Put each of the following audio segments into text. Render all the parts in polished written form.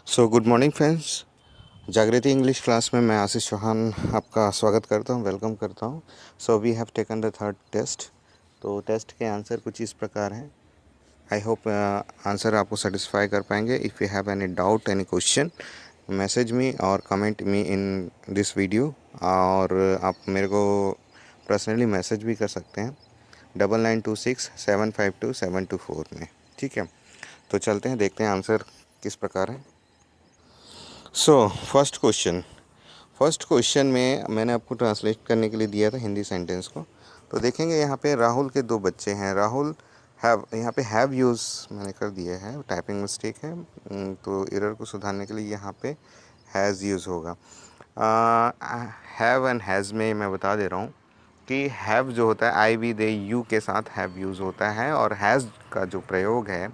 So good morning friends. जागृति English class में मैं आशीष चौहान आपका स्वागत करता हूं, वेलकम करता हूं। So we have taken the third test. तो टेस्ट के आंसर कुछ इस प्रकार हैं। आई होप आंसर आपको सेटिस्फाई कर पाएंगे। If you have any doubt, any question, message me और comment me in this video. और आप मेरे को पर्सनली मैसेज भी कर सकते हैं 9926752724 में। ठीक है, तो चलते हैं, देखते हैं आंसर किस प्रकार है। सो फर्स्ट क्वेश्चन में मैंने आपको ट्रांसलेट करने के लिए दिया था हिंदी सेंटेंस को। तो देखेंगे यहाँ पे राहुल के 2 बच्चे हैं। राहुल हैव, यहाँ पे हैव यूज़ मैंने कर दिया है, टाइपिंग मिस्टेक है। तो एरर को सुधारने के लिए यहाँ पे हैज़ यूज़ होगा। हैव एंड हैज़ में मैं बता दे रहा हूँ कि हैव जो होता है आई वी दे यू के साथ हैव यूज़ होता है, और हैज़ का जो प्रयोग है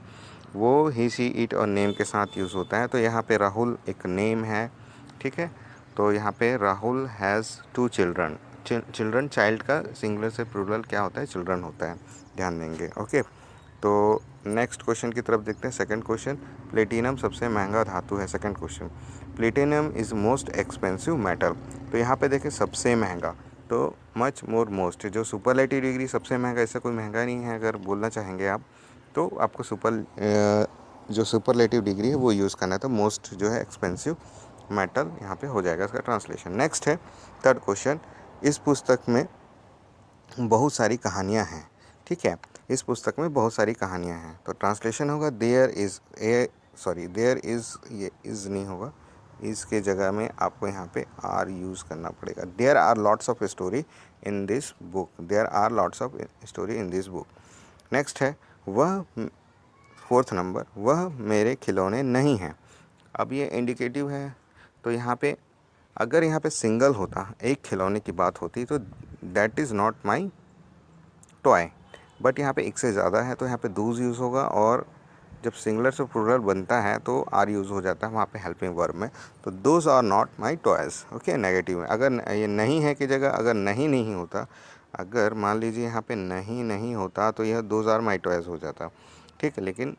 वो ही सी इट और नेम के साथ यूज़ होता है। तो यहाँ पे राहुल एक नेम है, ठीक है। तो यहाँ पे Rahul has 2 children. Children, child का सिंगुलर से प्लूरल क्या होता है? चिल्ड्रन होता है, ध्यान देंगे। ओके, तो नेक्स्ट क्वेश्चन की तरफ देखते हैं। सेकंड क्वेश्चन, प्लेटिनम सबसे महंगा धातु है। Second question, platinum is most expensive metal. तो यहाँ पे देखें सबसे महंगा, तो मच मोर मोस्ट, जो सुपरलेटिव डिग्री सबसे महंगा, इससे कोई महंगा नहीं है अगर बोलना चाहेंगे आप, तो आपको जो सुपरलेटिव डिग्री है वो यूज़ करना है। तो मोस्ट जो है एक्सपेंसिव मेटल यहाँ पे हो जाएगा इसका ट्रांसलेशन। नेक्स्ट है थर्ड क्वेश्चन, इस पुस्तक में बहुत सारी कहानियाँ हैं। ठीक है, इस पुस्तक में बहुत सारी कहानियाँ हैं। तो ट्रांसलेशन होगा देयर इज़ देयर इज़, ये इज़ नहीं होगा, इज़ के जगह में आपको यहाँ पे आर यूज़ करना पड़ेगा। There are lots of story in this book. There are lots of story in this book. Next है वह, फोर्थ नंबर, वह मेरे खिलौने नहीं हैं। अब ये इंडिकेटिव है, तो यहाँ पे अगर यहाँ पे सिंगल होता, एक खिलौने की बात होती, तो that is not my toy. But यहाँ पे एक से ज़्यादा है तो यहाँ पे दूज यूज़ होगा, और जब सिंगुलर से प्लूरल बनता है तो आर यूज़ हो जाता है वहाँ पे हेल्पिंग वर्ब में। तो those are not my toys. Okay, negative में अगर ये नहीं है की जगह अगर नहीं नहीं होता, अगर मान लीजिए यहाँ पे नहीं नहीं होता तो यह दोज आर माई टॉयज़ हो जाता। ठीक है, लेकिन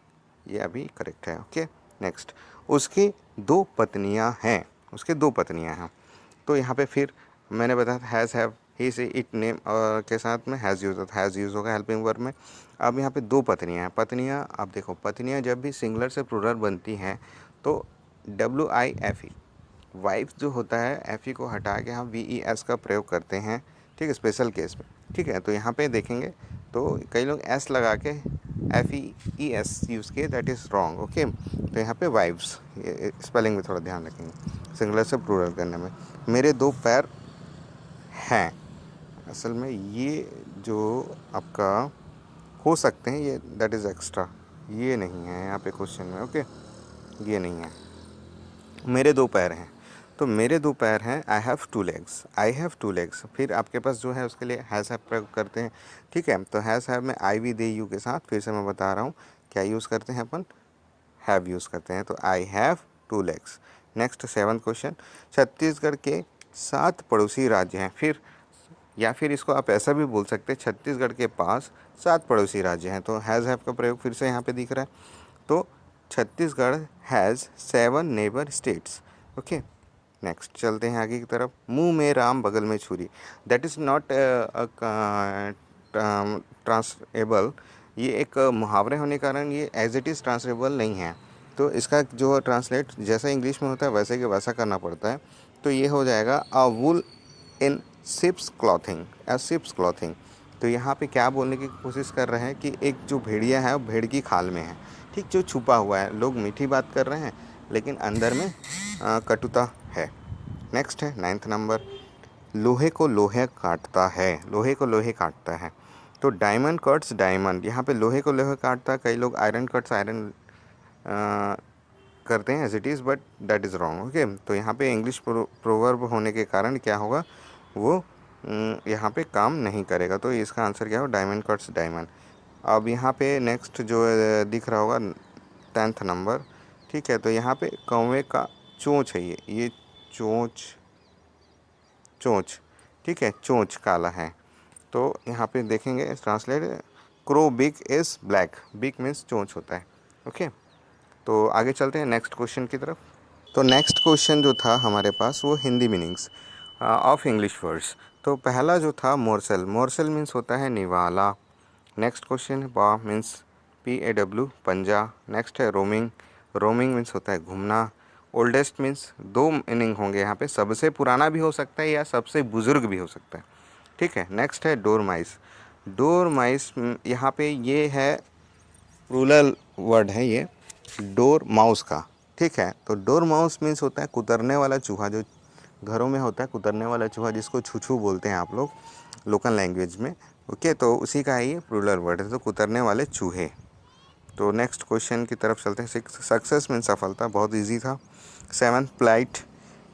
ये अभी करेक्ट है। ओके, नेक्स्ट, उसकी 2 पत्नियां हैं। उसके 2 पत्नियां हैं। तो यहाँ पे फिर मैंने बताया हैज़, हैव, ही से इट नेम के साथ में हैज़ यूज़ होता है, हैज़ यूज़ होगा हेल्पिंग वर्ब में। अब यहाँ पे 2 पत्नियां हैं। पत्नियां, आप देखो पत्नियां जब भी सिंगुलर से प्लूरल बनती हैं तो WIFE, वाइफ जो होता है एफ ई को हटा के हम VES का प्रयोग करते हैं। ठीक है, स्पेशल केस में। ठीक है, तो यहाँ पे देखेंगे तो कई लोग एस लगा के FEES यूज़ किए, दैट इज़ रॉन्ग। ओके, तो यहाँ पे वाइफ्स, ये स्पेलिंग में थोड़ा ध्यान रखेंगे सिंगुलर से प्लूरल करने में। मेरे 2 पैर हैं, असल में ये जो आपका हो सकते हैं, ये दैट इज़ एक्स्ट्रा, ये नहीं है यहाँ पे क्वेश्चन में। ओके, ये नहीं है। मेरे 2 पैर हैं, तो मेरे 2 पैर हैं। I have 2 legs, I have 2 legs. फिर आपके पास जो है उसके लिए हैज़ हैव प्रयोग करते हैं। ठीक है, तो हैज़ हैव में आई वी दे यू के साथ फिर से मैं बता रहा हूँ क्या यूज़ करते हैं अपन, हैव यूज़ करते हैं। तो I have 2 legs. Next 7th question, Chhattisgarh के 7 पड़ोसी राज्य हैं। फिर या फिर इसको आप ऐसा भी बोल सकते हैं, छत्तीसगढ़ के पास 7 पड़ोसी राज्य हैं। तो हैज़ हैव का प्रयोग फिर से यहाँ पे दिख रहा है। तो Chhattisgarh has 7 neighbour states. Okay, next चलते हैं आगे की तरफ। मुंह में राम बगल में छुरी, दैट इज़ नॉट ट्रांसलेबल। ये एक मुहावरे होने के कारण ये एज इट इज़ ट्रांसलेबल नहीं है। तो इसका जो ट्रांसलेट जैसा इंग्लिश में होता है वैसे के वैसा करना पड़ता है। तो ये हो जाएगा अ वुल इन शिप्स क्लॉथिंग, ए शिप्स क्लॉथिंग। तो यहाँ पे क्या बोलने की कोशिश कर रहे हैं कि एक जो भेड़िया है वो भेड़ की खाल में है। ठीक, जो छुपा हुआ है, लोग मीठी बात कर रहे हैं लेकिन अंदर में कटुता है। नेक्स्ट है 9th नंबर, लोहे को लोहे काटता है। लोहे को लोहे काटता है, तो डायमंड कट्स डायमंड। यहाँ पे लोहे को लोहे काटता है, कई लोग आयरन कट्स आयरन करते हैं as it is, but that is wrong. Okay, तो यहाँ पे इंग्लिश प्रोवर्ब होने के कारण क्या होगा, वो यहाँ पे काम नहीं करेगा। तो इसका आंसर क्या हो, डायमंड कट्स डायमंड। अब यहाँ पे नेक्स्ट जो दिख रहा होगा 10th नंबर। ठीक है, तो यहाँ पे कौवे का चोंच है, ये चोंच, चोंच। ठीक है, चोंच काला है। तो यहाँ पे देखेंगे translate, crow big is black. Big means चोंच होता है। ओके, तो आगे चलते हैं नेक्स्ट क्वेश्चन की तरफ। तो नेक्स्ट क्वेश्चन जो था हमारे पास वो Hindi meanings of English words. तो पहला जो था मोरसेल, मोरसेल मीन्स होता है निवाला। नेक्स्ट क्वेश्चन है पा मीन्स PAW पंजा। नेक्स्ट है रोमिंग, रोमिंग मीन्स होता है घूमना। ओल्डेस्ट मीन्स दो मीनिंग होंगे यहाँ पे, सबसे पुराना भी हो सकता है या सबसे बुज़ुर्ग भी हो सकता है, ठीक है। नेक्स्ट है डोरमाइस, डोरमाइस यहाँ पे ये है रूरल वर्ड है ये, डोर माउस का, ठीक है। तो डोर माउस मीन्स होता है कुतरने वाला चूहा, जो घरों में होता है कुतरने वाला चूहा, जिसको छुछू बोलते हैं आप लोग लोकल लैंग्वेज में, ओके। तो उसी का है ये प्लूरल वर्ड है, तो कुतरने वाले चूहे। तो नेक्स्ट क्वेश्चन की तरफ चलते हैं। सक्सेस मीन्स सफलता, बहुत इजी था। 7th प्लाइट,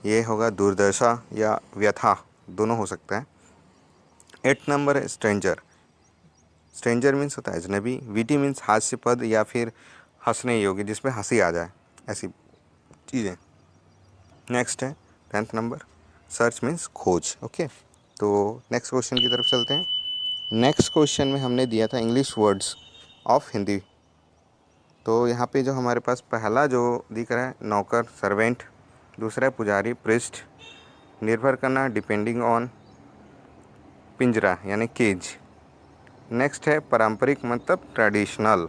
ये होगा दुर्दशा या व्यथा, दोनों हो सकता है। 8th नंबर है स्ट्रेंजर, स्ट्रेंजर मीन्स होता है अजनबी। वीटी मीन्स हास्यपद या फिर हंसने योग्य, जिसमें हंसी आ जाए, ऐसी चीज़ें। नेक्स्ट है 10th नंबर सर्च मीन्स खोज, ओके। तो नेक्स्ट क्वेश्चन की तरफ चलते हैं। नेक्स्ट क्वेश्चन में हमने दिया था इंग्लिश वर्ड्स ऑफ हिंदी। तो यहाँ पे जो हमारे पास पहला जो दिख रहा है नौकर सर्वेंट, दूसरा है पुजारी प्रिस्ट, निर्भर करना डिपेंडिंग ऑन, पिंजरा यानी केज। नेक्स्ट है पारंपरिक मतलब ट्रेडिशनल।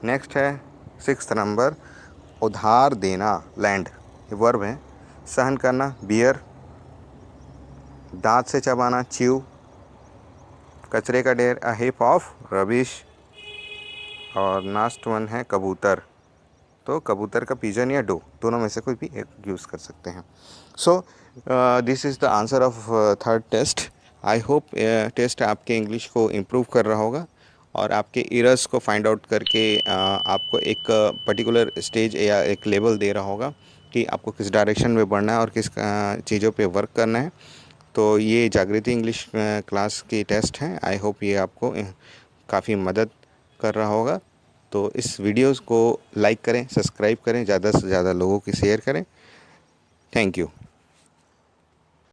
नेक्स्ट है 6th नंबर उधार देना, लैंड, ये वर्ब है। सहन करना बियर, दांत से चबाना च्यू, कचरे का ढेर अ हेप ऑफ रबिश, और लास्ट वन है कबूतर। तो कबूतर का पिजन या डो, दोनों में से कोई भी एक यूज़ कर सकते हैं। So this is the answer of third test. I hope test आपके इंग्लिश को इम्प्रूव कर रहा होगा और आपके एरर्स को फाइंड आउट करके आपको एक पर्टिकुलर स्टेज या एक लेवल दे रहा होगा कि आपको किस डायरेक्शन में बढ़ना है और किस चीज़ों पे वर्क करना है। तो ये जागृति इंग्लिश क्लास की टेस्ट हैं। आई होप ये आपको काफ़ी मदद कर रहा होगा। तो इस वीडियोस को लाइक करें, सब्सक्राइब करें, ज़्यादा से ज़्यादा लोगों की शेयर करें। Thank you.